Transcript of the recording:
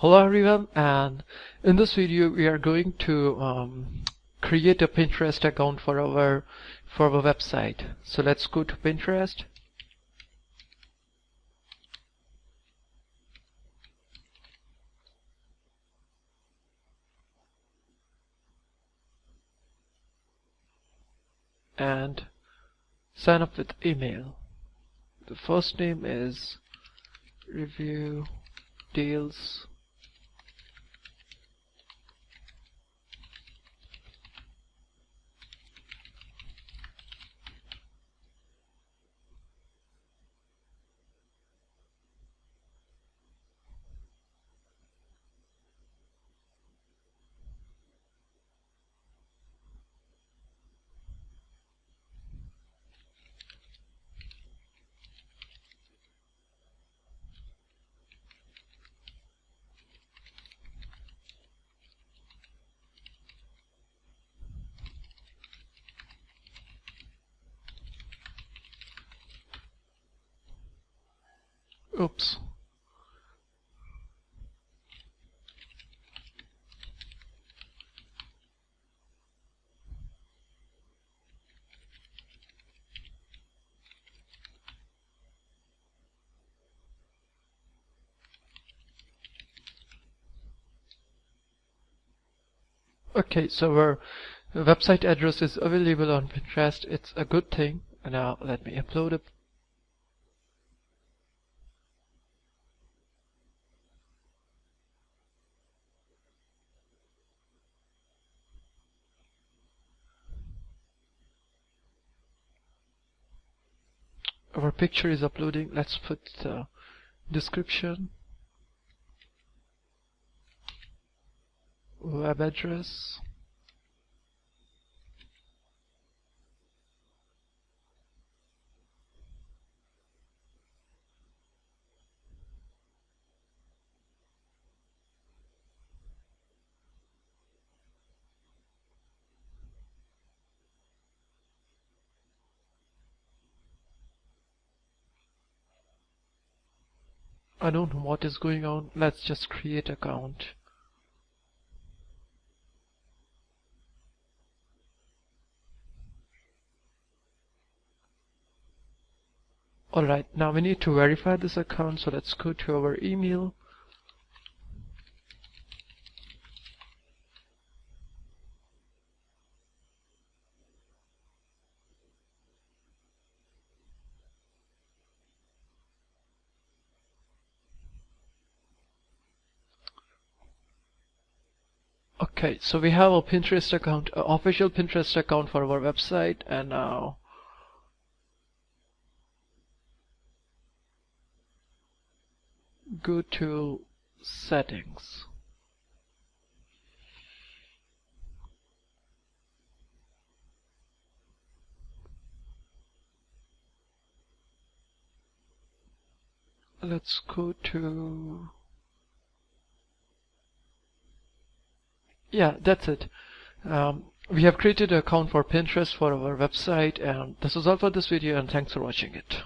Hello everyone, and in this video we are going to create a Pinterest account for our website. So let's go to Pinterest. And sign up with email. The first name is review deals. Oops. Okay, so our website address is available on Pinterest. It's a good thing. Now let me upload it. Our picture is uploading. Let's put the description, web address, I don't know what is going on. Let's just create an account. Alright, now we need to verify this account, so let's go to our email. Okay, so we have a Pinterest account, an official Pinterest account for our website, and now go to settings. Let's go to, yeah, that's it. We have created an account for Pinterest for our website, and this is all for this video, and thanks for watching it.